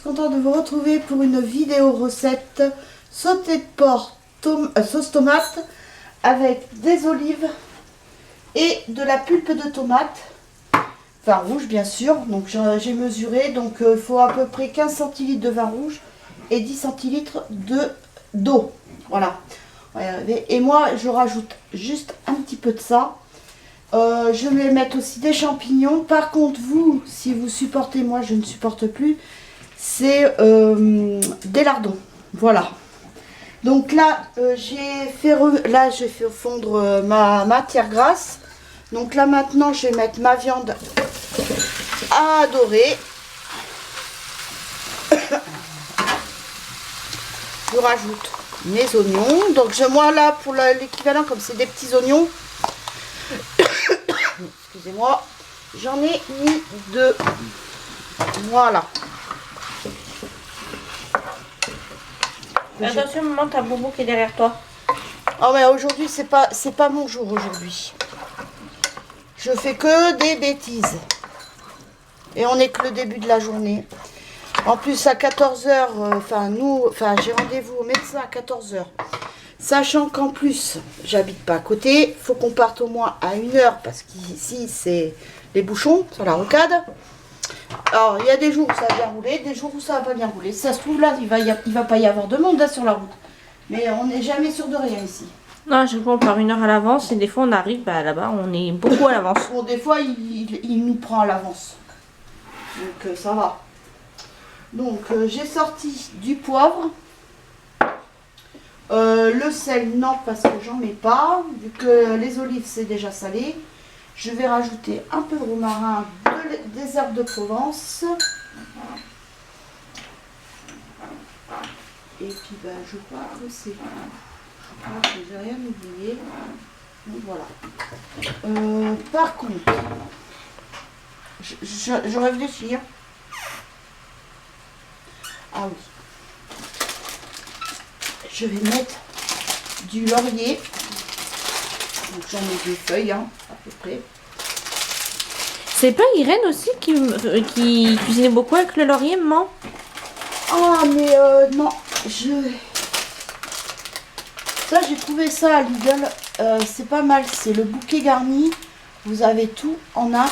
contente de vous retrouver pour une vidéo recette sauté de porc, sauce tomate avec des olives et de la pulpe de tomate, vin rouge bien sûr. Donc j'ai mesuré, donc il faut à peu près 15 centilitres de vin rouge et 10 centilitres d'eau. Voilà. Et moi je rajoute juste un petit peu de ça. Je vais mettre aussi des champignons. Par contre, vous, si vous supportez, moi je ne supporte plus, c'est des lardons. Voilà. Donc là, j'ai fait fondre ma matière grasse. Donc là maintenant, je vais mettre ma viande à dorer. Je rajoute mes oignons. Donc moi là, pour l'équivalent, comme c'est des petits oignons, excusez-moi, j'en ai mis 2. Voilà. Attention maman, t'as Boubou qui est derrière toi. Oh mais aujourd'hui c'est pas mon jour aujourd'hui. Je fais que des bêtises. Et on n'est que le début de la journée. En plus à 14 h, j'ai rendez-vous au médecin à 14 h. Sachant qu'en plus, j'habite pas à côté, faut qu'on parte au moins à 1 h parce qu'ici c'est les bouchons sur la rocade. Alors il y a des jours où ça va bien rouler, des jours où ça va pas bien rouler. Si ça se trouve là, il va pas y avoir de monde là sur la route. Mais on n'est jamais sûr de rien ici. Non, à chaque fois on part 1 heure à l'avance et des fois on arrive là-bas, on est beaucoup à l'avance. Bon, des fois il nous prend à l'avance. Donc ça va. Donc j'ai sorti du poivre. Le sel, non, parce que j'en mets pas. Vu que les olives, c'est déjà salé. Je vais rajouter un peu de romarin, des herbes de Provence. Et puis, je crois que c'est tout. Je crois que j'ai rien oublié. Donc voilà. Par contre, je réfléchis. Ah oui. Je vais mettre du laurier. Donc j'en ai 2 feuilles, à peu près. C'est pas Irène aussi qui cuisinait beaucoup avec le laurier, maman? Ah mais non, ça j'ai trouvé ça à Lidl, c'est pas mal, c'est le bouquet garni. Vous avez tout en un.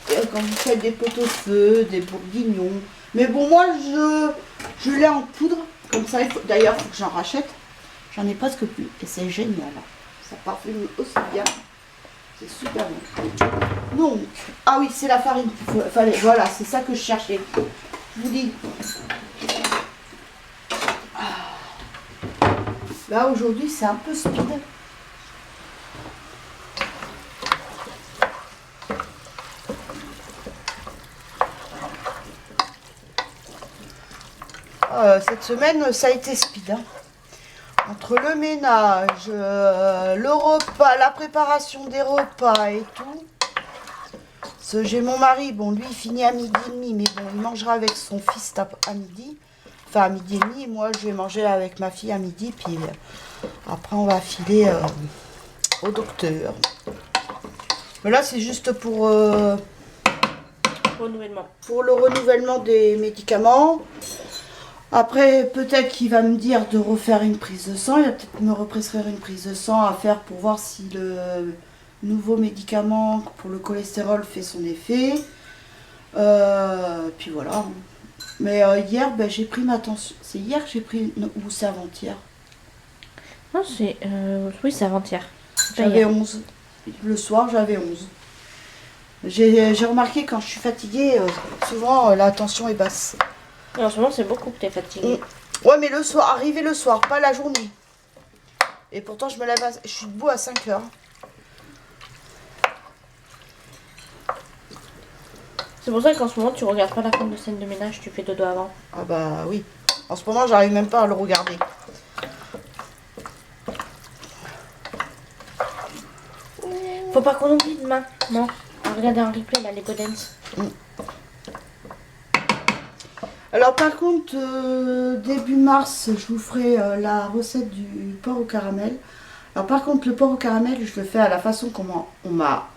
Quand vous faites des pot-au-feu, des bourguignons. Mais bon, moi je l'ai en poudre. Comme ça, d'ailleurs, il faut que j'en rachète. J'en ai presque plus. Et c'est génial. Ça parfume aussi bien. C'est super bon. Donc, ah oui, c'est la farine. Voilà, c'est ça que je cherchais. Je vous dis. Là, aujourd'hui, c'est un peu speed. Cette semaine, ça a été speed. Hein. Entre le ménage, le repas, la préparation des repas et tout. J'ai mon mari, bon, lui, il finit à 12h30, mais bon, il mangera avec son fils à midi. Enfin, à 12h30, moi, je vais manger avec ma fille à midi, puis après, on va filer au docteur. Mais là, c'est juste pour le renouvellement des médicaments. Après, peut-être qu'il va me dire de refaire une prise de sang. Il va peut-être me represcrire une prise de sang à faire pour voir si le nouveau médicament pour le cholestérol fait son effet. Puis voilà. Mais hier, j'ai pris ma tension. C'est hier que j'ai pris... ou c'est avant-hier? Non, c'est... oui, c'est avant-hier. J'avais 11. Le soir, j'avais 11. J'ai remarqué quand je suis fatiguée, souvent la tension est basse. Et en ce moment, c'est beaucoup que tu es fatiguée. Ouais, mais le soir, arrivé le soir, pas la journée. Et pourtant, je suis debout à 5 h. C'est pour ça qu'en ce moment, tu regardes pas la fin de scène de ménage, tu fais dodo avant. Ah bah oui. En ce moment, j'arrive même pas à le regarder. Faut pas qu'on oublie demain. Non. On va regarder un replay, là, les Godens. Alors par contre, début mars, je vous ferai la recette du porc au caramel. Alors par contre, le porc au caramel, je le fais à la façon comment on m'a...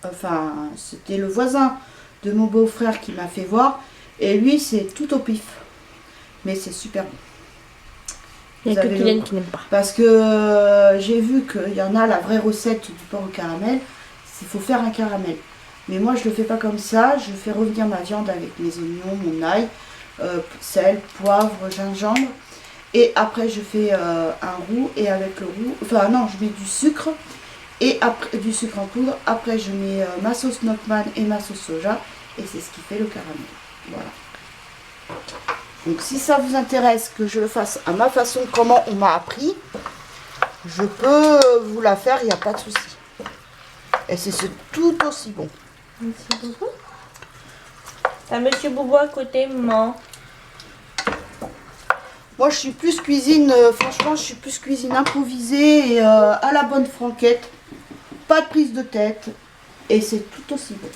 Enfin, c'était le voisin de mon beau-frère qui m'a fait voir. Et lui, c'est tout au pif. mais c'est super bon. Il n'y a Vous que avez Kylian qui n'aime pas. Parce que j'ai vu qu'il y en a la vraie recette du porc au caramel, il faut faire un caramel. Mais moi je le fais pas comme ça, je fais revenir ma viande avec mes oignons, mon ail, sel, poivre, gingembre. Et après je fais un roux et avec le roux, enfin non, je mets du sucre et après du sucre en poudre. Après je mets ma sauce Nokman et ma sauce soja et c'est ce qui fait le caramel. Voilà. Donc si ça vous intéresse que je le fasse à ma façon, comment on m'a appris, je peux vous la faire, il n'y a pas de souci. Et c'est tout aussi bon. Monsieur Bobo. T'as Monsieur Bobo à côté, maman. Moi je suis plus cuisine, franchement je suis plus cuisine improvisée et à la bonne franquette. Pas de prise de tête. Et c'est tout aussi bon.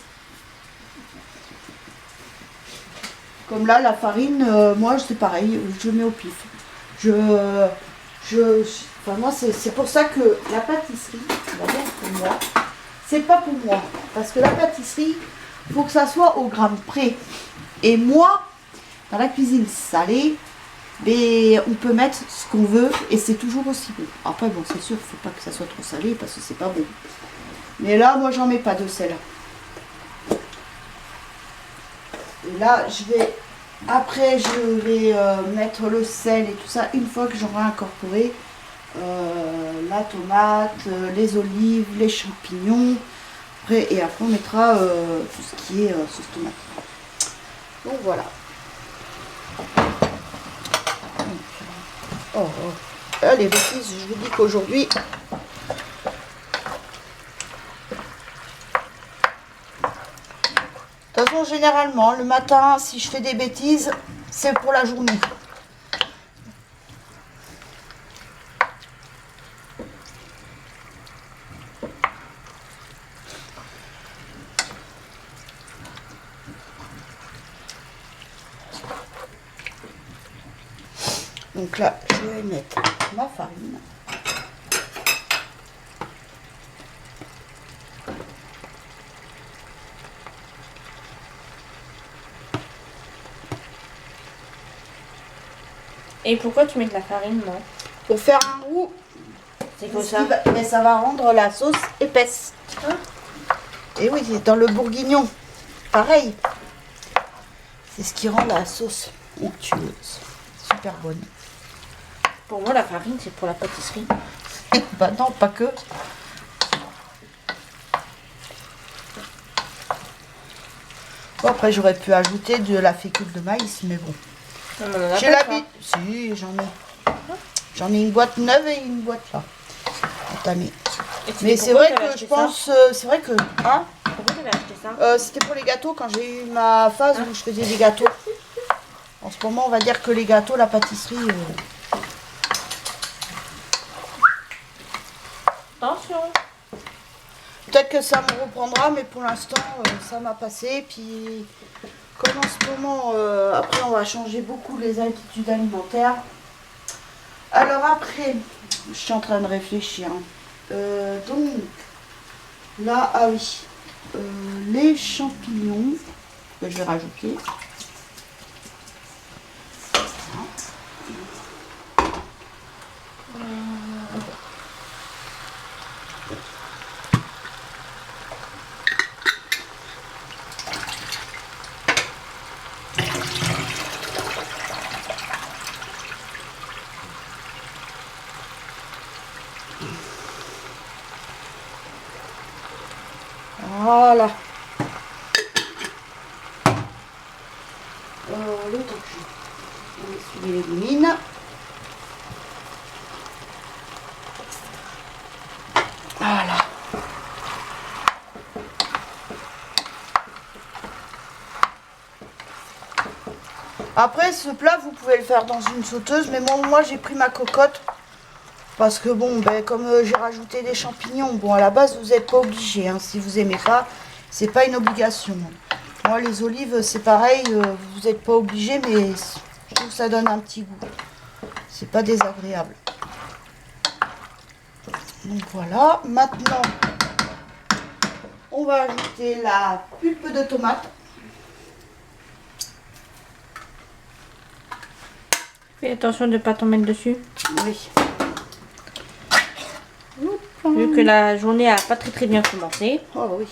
Comme là, la farine, moi c'est pareil, je mets au pif. Enfin, moi c'est pour ça que la pâtisserie, on va dire pour moi, c'est pas pour moi. Parce que la pâtisserie, il faut que ça soit au gramme près. Et moi, dans la cuisine salée, mais on peut mettre ce qu'on veut et c'est toujours aussi bon. Après bon, c'est sûr, il ne faut pas que ça soit trop salé parce que c'est pas bon. Mais là, moi j'en mets pas de sel. Et là, après, je vais mettre le sel et tout ça une fois que j'aurai incorporé la tomate, les olives, les champignons. Et après, on mettra tout ce qui est sauce tomate. Donc voilà. Oh, oh. Les bêtises, je vous dis qu'aujourd'hui, de toute façon, généralement, le matin, si je fais des bêtises, c'est pour la journée. Donc là, je vais mettre ma farine. Et pourquoi tu mets de la farine, maman? Pour faire un roux. C'est quoi ça? Mais ça va rendre la sauce épaisse. Hein? Et oui, c'est dans le bourguignon. Pareil. C'est ce qui rend la sauce onctueuse. Super bonne. Pour moi, la farine, c'est pour la pâtisserie. Bah non, pas que. Bon, après, j'aurais pu ajouter de la fécule de maïs, mais bon. J'ai l'habitude. Si, j'en ai. J'en ai une boîte neuve et une boîte là. Entamée. Mais c'est vrai que je pense. C'est vrai que. Hein? Pourquoi tu avais acheté ça? C'était pour les gâteaux quand j'ai eu ma phase où je faisais des gâteaux. En ce moment, on va dire que les gâteaux, la pâtisserie. Attention. Peut-être que ça me reprendra, mais pour l'instant, ça m'a passé. Puis, comme en ce moment, après, on va changer beaucoup les habitudes alimentaires. Alors après, je suis en train de réfléchir. Donc, là, ah oui, les champignons que je vais rajouter. Voilà. Le torchon. On essuie les légumes. Voilà. Après, ce plat, vous pouvez le faire dans une sauteuse, mais moi j'ai pris ma cocotte. Parce que bon, ben, comme j'ai rajouté des champignons, bon à la base vous n'êtes pas obligé, hein, si vous aimez pas, c'est pas une obligation. Moi les olives c'est pareil, vous n'êtes pas obligé, mais je trouve que ça donne un petit goût. C'est pas désagréable. Donc voilà, maintenant on va ajouter la pulpe de tomate. Fais attention de ne pas t'en mettre dessus. Oui. Vu que la journée a pas très bien commencé. Oh oui.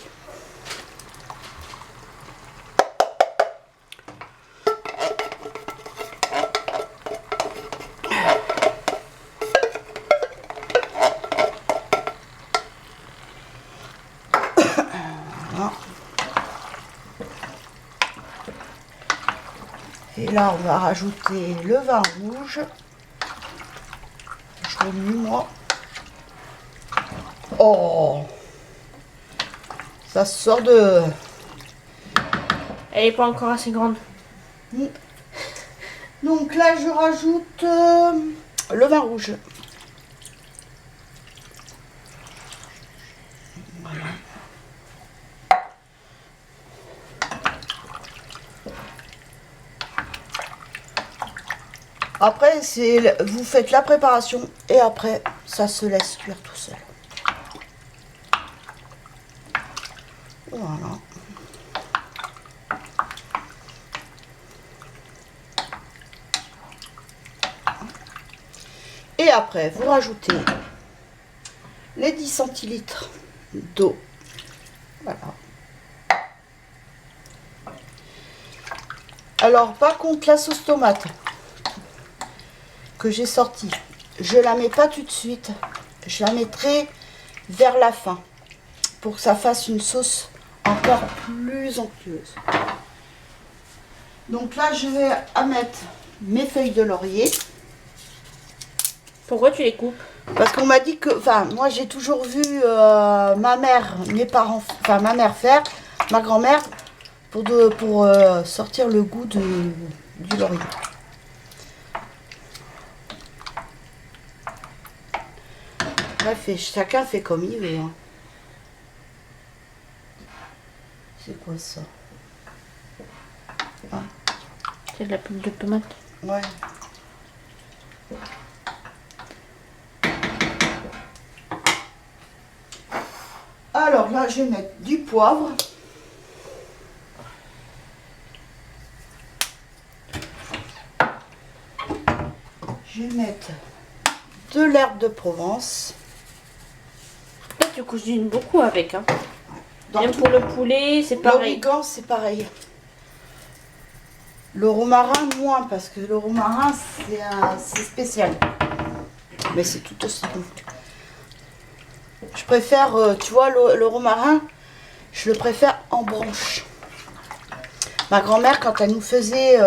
Et là, on va rajouter le vin rouge. Je remue, moi. Oh! Ça sort de... Elle est pas encore assez grande. Donc là, je rajoute le vin rouge. Voilà. Après, vous faites la préparation et après, ça se laisse cuire tout seul. Voilà. Et après, vous rajoutez les 10 centilitres d'eau. Voilà. Alors, par contre, la sauce tomate que j'ai sortie, je la mets pas tout de suite. Je la mettrai vers la fin pour que ça fasse une sauce encore plus onctueuse. Donc là, je vais mettre mes feuilles de laurier. Pourquoi tu les coupes? Parce qu'on m'a dit que, enfin, moi j'ai toujours vu ma mère, mes parents, enfin ma mère faire, ma grand-mère, pour sortir le goût du laurier. Bref, chacun fait comme il veut. Hein. C'est quoi ça? Ah. C'est de la pulpe de tomate. Ouais. Alors là, je vais mettre du poivre. Je vais mettre de l'herbe de Provence. Là, tu cuisines beaucoup avec. Hein. Dans Même pour le poulet, c'est pareil. L'origan, c'est pareil. Le romarin, moins, parce que le romarin, c'est spécial. Mais c'est tout aussi bon. Je préfère, tu vois, le romarin, je le préfère en branche. Ma grand-mère, quand elle nous faisait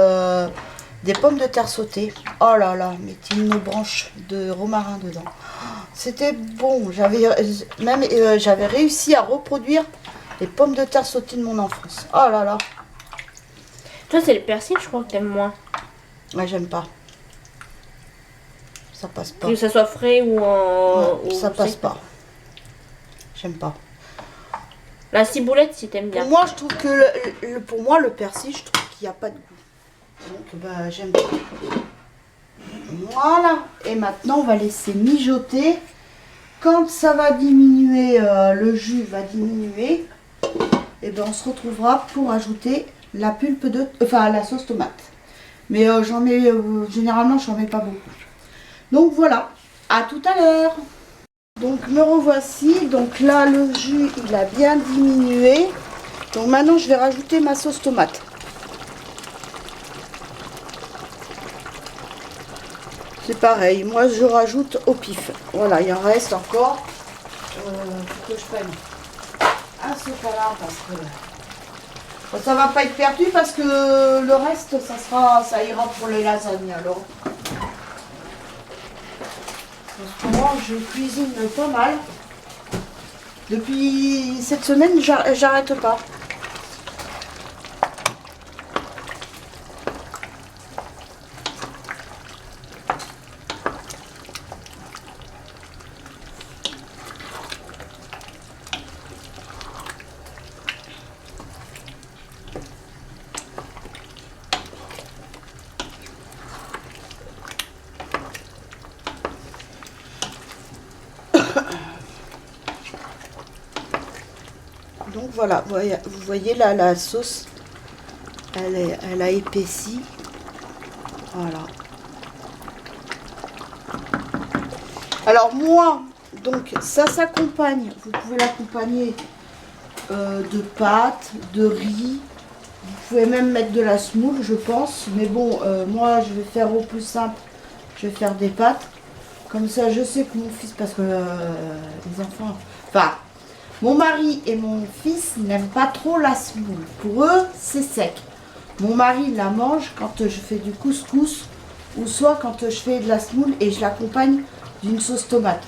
des pommes de terre sautées, oh là là, mettez une branche de romarin dedans. C'était bon. J'avais réussi à reproduire les pommes de terre sautées de mon enfance. Oh là là. Toi, c'est le persil, je crois que t'aimes moins. Ouais, j'aime pas. Ça passe pas. Que ça soit frais ou en... Ouais, ça passe pas. J'aime pas. La ciboulette, si t'aimes bien. Pour moi, je trouve que pour moi, le persil, je trouve qu'il n'y a pas de goût. Donc, bah, j'aime pas. Voilà. Et maintenant, on va laisser mijoter. Quand ça va diminuer, le jus va diminuer, et ben on se retrouvera pour ajouter la pulpe de, enfin la sauce tomate. Mais j'en mets, généralement, j'en mets pas beaucoup. Donc voilà. À tout à l'heure. Donc me revoici. Donc là, le jus, il a bien diminué. Donc maintenant, je vais rajouter ma sauce tomate. C'est pareil, moi je rajoute au pif. Voilà, il en reste encore. Faut que je prenne un sopalin parce que ça va pas être perdu parce que le reste ça ira pour les lasagnes alors. En ce moment je cuisine pas mal. Depuis cette semaine j'arrête pas. Donc voilà, vous voyez là la sauce, elle a épaissi. Voilà. Alors moi, donc ça s'accompagne, vous pouvez l'accompagner de pâtes, de riz. Vous pouvez même mettre de la semoule, je pense. Mais bon, moi, je vais faire au plus simple. Je vais faire des pâtes. Comme ça, je sais que mon fils, parce que les enfants... Enfin, mon mari et mon fils n'aiment pas trop la semoule. Pour eux, c'est sec. Mon mari la mange quand je fais du couscous ou soit quand je fais de la semoule et je l'accompagne d'une sauce tomate.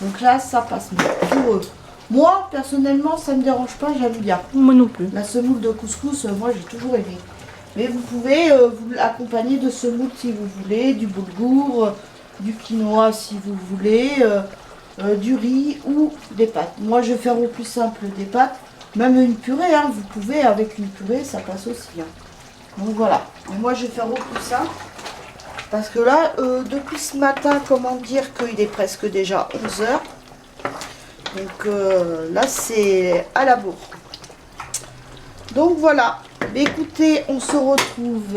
Donc là, ça passe mieux pour eux. Moi, personnellement, ça ne me dérange pas, j'aime bien. Moi non plus. La semoule de couscous, moi, j'ai toujours aimé. Mais vous pouvez vous l'accompagner de semoule si vous voulez, du boulgour, du quinoa si vous voulez, du riz ou des pâtes. Moi, je vais faire au plus simple des pâtes. Même une purée, hein, vous pouvez, avec une purée, ça passe aussi. Hein. Donc voilà. Et moi, je vais faire au plus simple. Parce que là, depuis ce matin, comment dire qu'il est presque déjà 11 h. Donc là, c'est à la bourre. Donc voilà. Mais écoutez, on se retrouve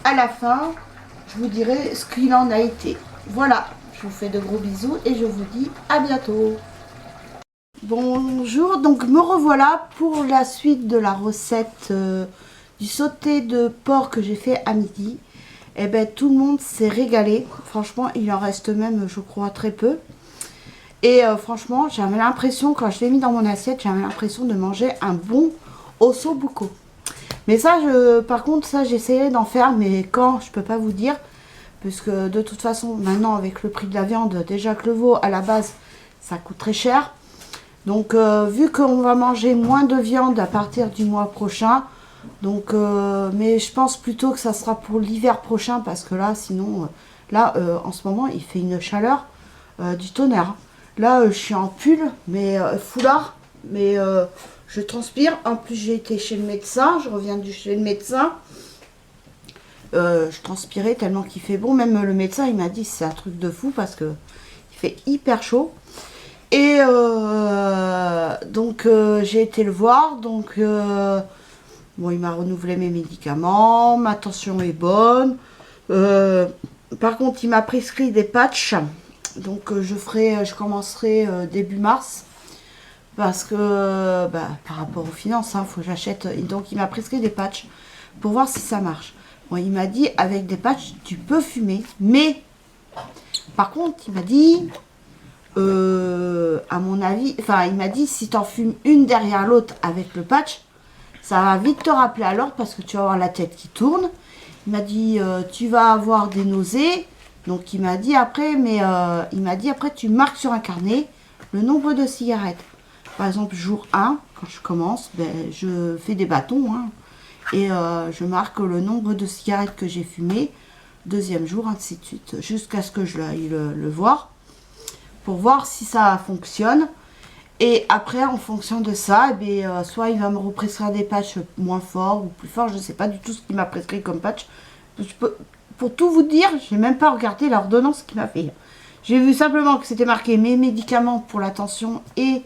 à la fin. Je vous dirai ce qu'il en a été. Voilà. Je vous fais de gros bisous et je vous dis à bientôt. Bonjour. Donc me revoilà pour la suite de la recette du sauté de porc que j'ai fait à midi. Et ben tout le monde s'est régalé. Franchement, il en reste même, je crois, très peu. Et franchement, j'avais l'impression, quand je l'ai mis dans mon assiette, j'avais l'impression de manger un bon osso buco. Mais ça, par contre, ça, j'essayais d'en faire, mais quand, je peux pas vous dire. Puisque de toute façon, maintenant, avec le prix de la viande, déjà que le veau, à la base, ça coûte très cher. Donc, vu qu'on va manger moins de viande à partir du mois prochain, donc, mais je pense plutôt que ça sera pour l'hiver prochain, parce que là, sinon, là, en ce moment, il fait une chaleur du tonnerre. Là, je suis en pull, mais foulard, mais je transpire. En plus, j'ai été chez le médecin, je reviens chez le médecin. Je transpirais tellement qu'il fait bon. Même le médecin, il m'a dit c'est un truc de fou parce que il fait hyper chaud. Et donc, j'ai été le voir. Donc, bon, il m'a renouvelé mes médicaments. Ma tension est bonne. Par contre, il m'a prescrit des patchs. Donc, je commencerai début mars. Parce que, par rapport aux finances, il faut que j'achète. Donc, il m'a prescrit des patchs pour voir si ça marche. Bon, il m'a dit, avec des patchs, tu peux fumer. Mais, par contre, il m'a dit, à mon avis, enfin, il m'a dit, si tu en fumes une derrière l'autre avec le patch, ça va vite te rappeler à l'ordre parce que tu vas avoir la tête qui tourne. Il m'a dit, tu vas avoir des nausées. Donc, il m'a dit après, il m'a dit après, tu marques sur un carnet le nombre de cigarettes. Par exemple, jour 1, quand je commence, je fais des bâtons, hein. Et je marque le nombre de cigarettes que j'ai fumées. Deuxième jour, ainsi de suite. Jusqu'à ce que je aille le voir. Pour voir si ça fonctionne. Et après, en fonction de ça, soit il va me represcrire des patchs moins forts ou plus forts. Je ne sais pas du tout ce qu'il m'a prescrit comme patch. Pour tout vous dire, je n'ai même pas regardé l'ordonnance qu'il m'a fait. J'ai vu simplement que c'était marqué mes médicaments pour la tension et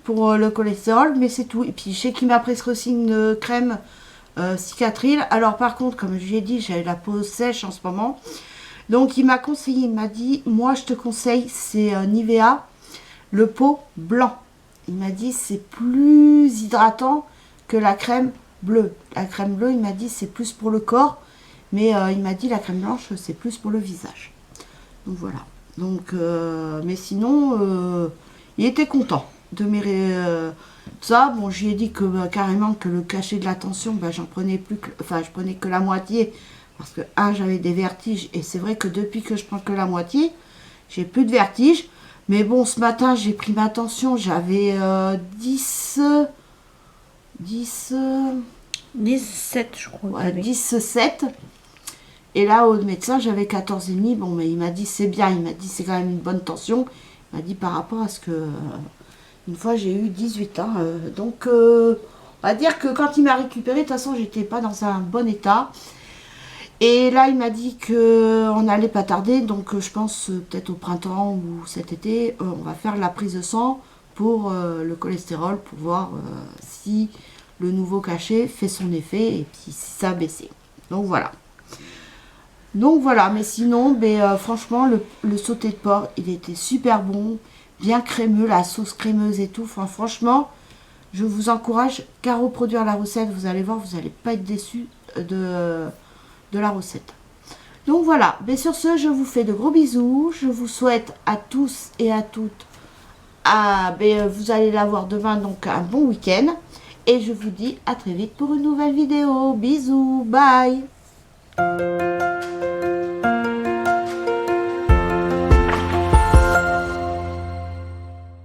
pour le cholestérol. Mais c'est tout. Et puis, je sais qu'il m'a prescrit aussi une crème cicatril. Alors par contre, comme je l'ai dit, j'ai la peau sèche en ce moment. Donc il m'a conseillé, il m'a dit, moi je te conseille, c'est Nivea, le pot blanc. Il m'a dit, c'est plus hydratant que la crème bleue. La crème bleue, il m'a dit, c'est plus pour le corps. Mais il m'a dit, la crème blanche, c'est plus pour le visage. Donc voilà. Donc, mais sinon, il était content de mes... ça, bon, je lui ai dit que carrément que le cachet de la tension, j'en prenais plus que, enfin, je prenais que la moitié parce que j'avais des vertiges et c'est vrai que depuis que je prends que la moitié, j'ai plus de vertiges. Mais bon, ce matin, j'ai pris ma tension, j'avais 17, je crois. Ouais, 17. Et là, au médecin, j'avais 14,5. Bon, mais il m'a dit c'est bien, il m'a dit c'est quand même une bonne tension. Il m'a dit par rapport à ce que une fois j'ai eu 18 ans. Donc, on va dire que quand il m'a récupéré, de toute façon, j'étais pas dans un bon état. Et là, il m'a dit qu'on n'allait pas tarder. Donc, je pense peut-être au printemps ou cet été, on va faire la prise de sang pour le cholestérol, pour voir si le nouveau cachet fait son effet et puis si ça a baissé. Donc, voilà. Donc voilà, mais sinon, franchement, le sauté de porc, il était super bon, bien crémeux, la sauce crémeuse et tout. Enfin, franchement, je vous encourage qu'à reproduire la recette. Vous allez voir, vous n'allez pas être déçus de la recette. Donc voilà, mais sur ce, je vous fais de gros bisous. Je vous souhaite à tous et à toutes, vous allez l'avoir demain, donc un bon week-end. Et je vous dis à très vite pour une nouvelle vidéo. Bisous, bye.